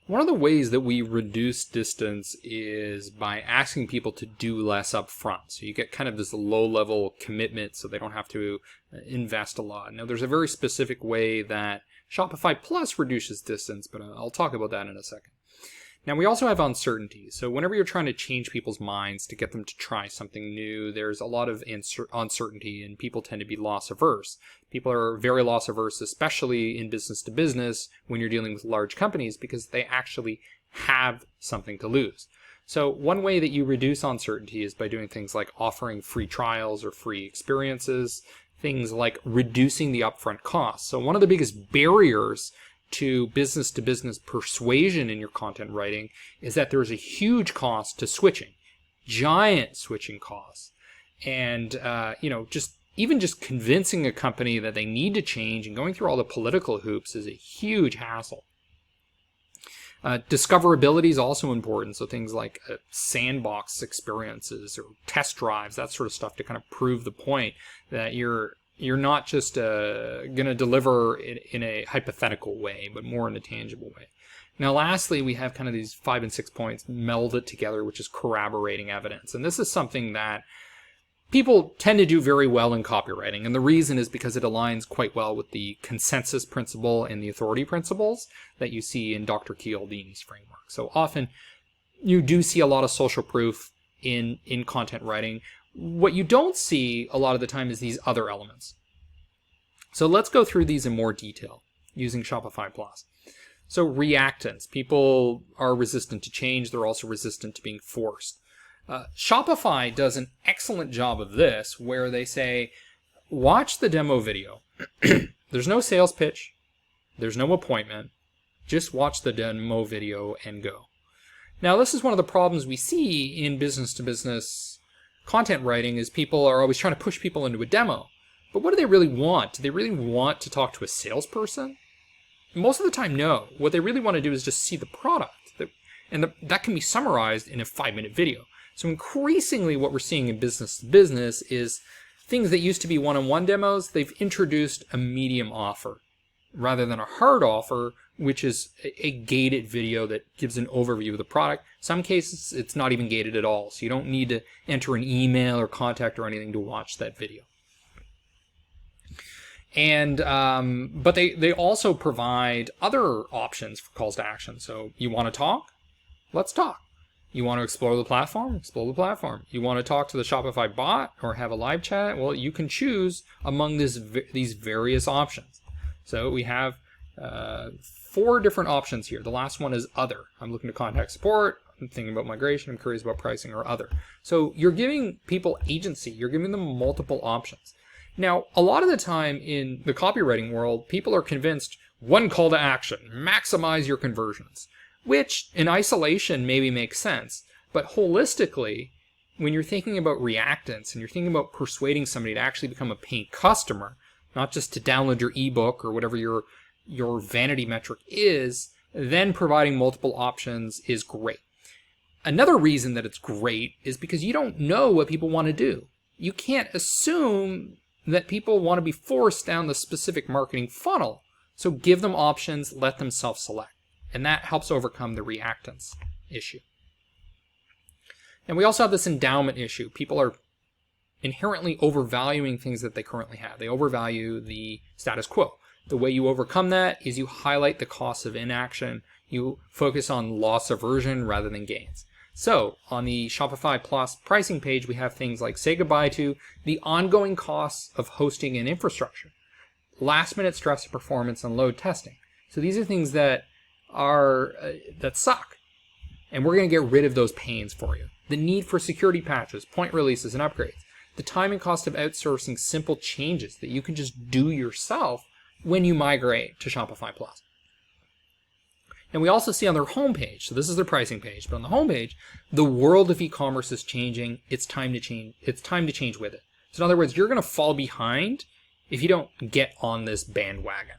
One of the ways that we reduce distance is by asking people to do less up front. So you get kind of this low-level commitment so they don't have to invest a lot. Now, there's a very specific way that Shopify Plus reduces distance, but I'll talk about that in a second. Now, we also have uncertainty. So whenever you're trying to change people's minds to get them to try something new, there's a lot of uncertainty, and people tend to be loss averse. People are very loss averse, especially in business to business when you're dealing with large companies, because they actually have something to lose. So one way that you reduce uncertainty is by doing things like offering free trials or free experiences, things like reducing the upfront costs. So one of the biggest barriers to business persuasion in your content writing is that there's a huge cost to switching, giant switching costs. And, just convincing a company that they need to change and going through all the political hoops is a huge hassle. Discoverability is also important. So things like sandbox experiences or test drives, that sort of stuff, to kind of prove the point that you're not just going to deliver in a hypothetical way, but more in a tangible way. Now, lastly, we have kind of these 5 and 6 points melded together, which is corroborating evidence. And this is something that people tend to do very well in copywriting. And the reason is because it aligns quite well with the consensus principle and the authority principles that you see in Dr. Cialdini's framework. So often you do see a lot of social proof in content writing. What you don't see a lot of the time is these other elements. So let's go through these in more detail using Shopify Plus. So reactance. People are resistant to change. They're also resistant to being forced. Shopify does an excellent job of this, where they say, watch the demo video. There's no sales pitch. There's no appointment. Just watch the demo video and go. Now, this is one of the problems we see in business-to-business content writing, is people are always trying to push people into a demo. But what do they really want? Do they really want to talk to a salesperson? Most of the time, no. What they really want to do is just see the product. That can be summarized in a 5-minute video. So increasingly what we're seeing in business to business is things that used to be one-on-one demos, they've introduced a medium offer rather than a hard offer, which is a gated video that gives an overview of the product. Some cases, it's not even gated at all, so you don't need to enter an email or contact or anything to watch that video. And but they also provide other options for calls to action. So you want to talk? Let's talk. You want to explore the platform? Explore the platform. You want to talk to the Shopify bot or have a live chat? Well, you can choose among these various options. So we have 4 different options here. The last one is other. I'm looking to contact support. I'm thinking about migration. I'm curious about pricing, or other. So you're giving people agency. You're giving them multiple options. Now, a lot of the time in the copywriting world, people are convinced one call to action, maximize your conversions, which in isolation maybe makes sense. But holistically, when you're thinking about reactance and you're thinking about persuading somebody to actually become a paying customer, not just to download your ebook or whatever your vanity metric is, then providing multiple options is great. Another reason that it's great is because you don't know what people want to do. You can't assume that people want to be forced down the specific marketing funnel. So give them options, let them self-select. And that helps overcome the reactance issue. And we also have this endowment issue. People are inherently overvaluing things that they currently have. They overvalue the status quo. The way you overcome that is you highlight the costs of inaction. You focus on loss aversion rather than gains. So on the Shopify Plus pricing page, we have things like say goodbye to the ongoing costs of hosting and infrastructure, last minute stress of performance and load testing. So these are things that suck. And we're going to get rid of those pains for you. The need for security patches, point releases, and upgrades. The time and cost of outsourcing simple changes that you can just do yourself when you migrate to Shopify Plus. And we also see on their homepage, so this is their pricing page, but on the homepage, the world of e-commerce is changing. It's time to change. It's time to change with it. So in other words, you're going to fall behind if you don't get on this bandwagon.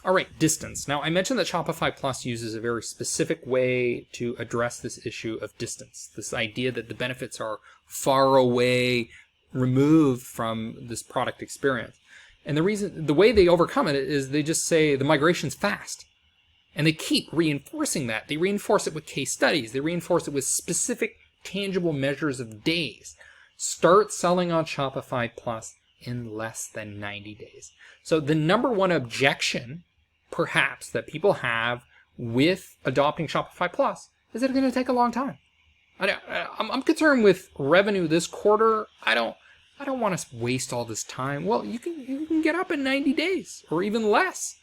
All right, distance. Now, I mentioned that Shopify Plus uses a very specific way to address this issue of distance, this idea that the benefits are far away, removed from this product experience. And the way they overcome it is they just say the migration's fast. And they keep reinforcing that. They reinforce it with case studies. They reinforce it with specific tangible measures of days. Start selling on Shopify Plus in less than 90 days. So the number one objection, perhaps, that people have with adopting Shopify Plus is that it's going to take a long time. I'm concerned with revenue this quarter. I don't want to waste all this time. Well, you can get up in 90 days or even less.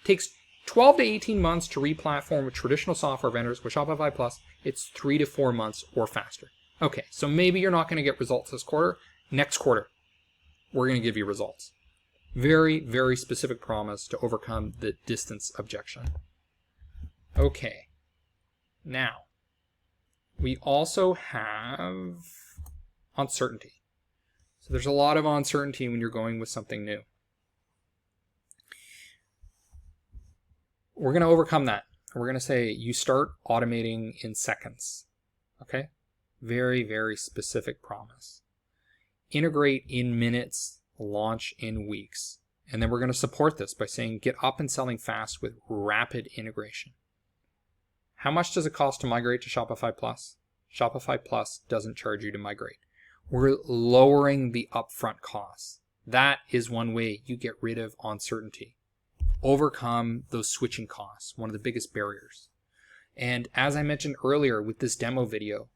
It takes 12 to 18 months to re-platform with traditional software vendors. With Shopify Plus, it's 3 to 4 months or faster. Okay, so maybe you're not going to get results this quarter. Next quarter, we're going to give you results. Very, very specific promise to overcome the distance objection. Okay, now, we also have uncertainty. So there's a lot of uncertainty when you're going with something new. We're going to overcome that. We're going to say you start automating in seconds. Okay? Very, very specific promise. Integrate in minutes, launch in weeks. And then we're going to support this by saying get up and selling fast with rapid integration. How much does it cost to migrate to Shopify Plus? Shopify Plus doesn't charge you to migrate. We're lowering the upfront costs. That is one way you get rid of uncertainty. Overcome those switching costs, one of the biggest barriers. And as I mentioned earlier with this demo video,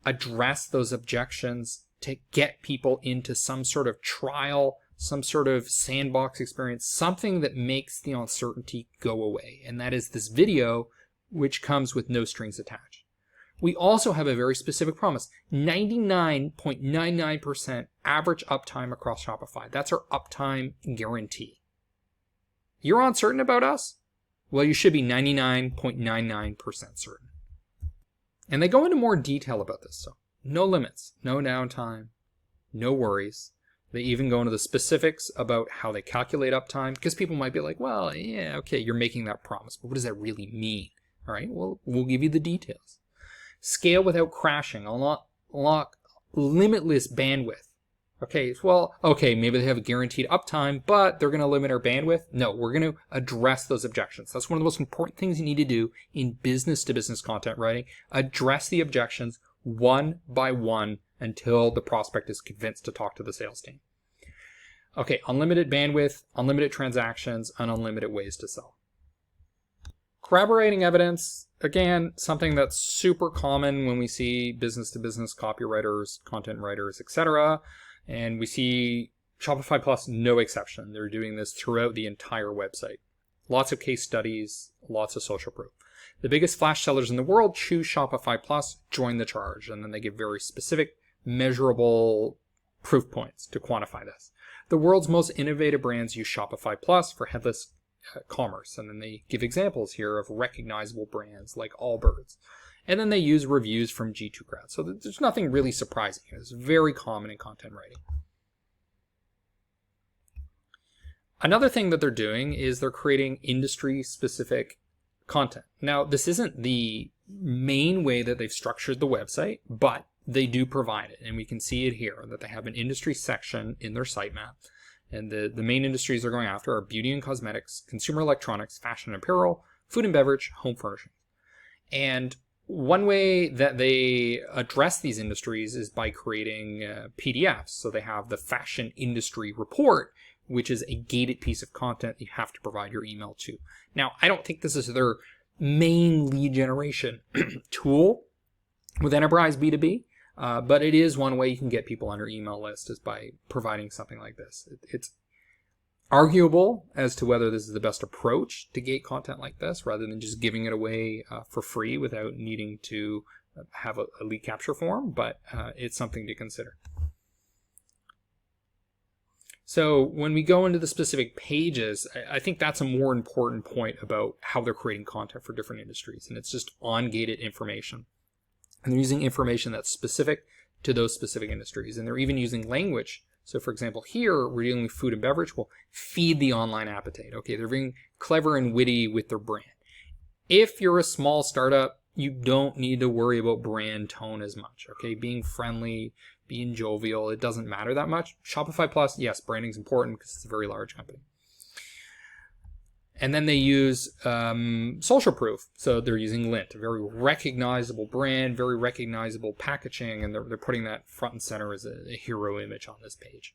address those objections to get people into some sort of trial, some sort of sandbox experience, something that makes the uncertainty go away. And that is this video, which comes with no strings attached. We also have a very specific promise, 99.99% average uptime across Shopify. That's our uptime guarantee. You're uncertain about us? Well, you should be 99.99% certain. And they go into more detail about this. So no limits, no downtime, no worries. They even go into the specifics about how they calculate uptime, because people might be like, well, yeah, okay, you're making that promise, but what does that really mean? All right, well, we'll give you the details. Scale without crashing, unlock limitless bandwidth. Okay, well, okay, maybe they have a guaranteed uptime, but they're going to limit our bandwidth. No, we're going to address those objections. That's one of the most important things you need to do in business-to-business content writing. Address the objections one by one until the prospect is convinced to talk to the sales team. Okay, unlimited bandwidth, unlimited transactions, and unlimited ways to sell. Corroborating evidence, again, something that's super common when we see business-to-business copywriters, content writers, etc. And we see Shopify Plus, no exception. They're doing this throughout the entire website. Lots of case studies, lots of social proof. The biggest flash sellers in the world choose Shopify Plus, join the charge, and then they give very specific, measurable proof points to quantify this. The world's most innovative brands use Shopify Plus for headless commerce, and then they give examples here of recognizable brands like Allbirds. And then they use reviews from G2 Crowd. So there's nothing really surprising here. It's very common in content writing. Another thing that they're doing is they're creating industry-specific content. Now, this isn't the main way that they've structured the website, but they do provide it. And we can see it here, that they have an industry section in their sitemap. And the main industries they're going after are beauty and cosmetics, consumer electronics, fashion and apparel, food and beverage, home furnishings. And one way that they address these industries is by creating PDFs. So they have the fashion industry report, which is a gated piece of content you have to provide your email to. Now, I don't think this is their main lead generation tool with enterprise B2B, but it is one way you can get people on your email list is by providing something like this. It's arguable as to whether this is the best approach to gate content like this, rather than just giving it away for free without needing to have a lead capture form, but it's something to consider. So when we go into the specific pages, I think that's a more important point about how they're creating content for different industries, and it's just on-gated information. And they're using information that's specific to those specific industries, and they're even using language. So for example, here we're dealing with food and beverage. Well, feed the online appetite. Okay, they're being clever and witty with their brand. If you're a small startup, you don't need to worry about brand tone as much. Okay, being friendly, being jovial. It doesn't matter that much. Shopify Plus, yes, branding's important because it's a very large company. And then they use social proof. So they're using Lint, a very recognizable brand, very recognizable packaging, and they're putting that front and center as a hero image on this page.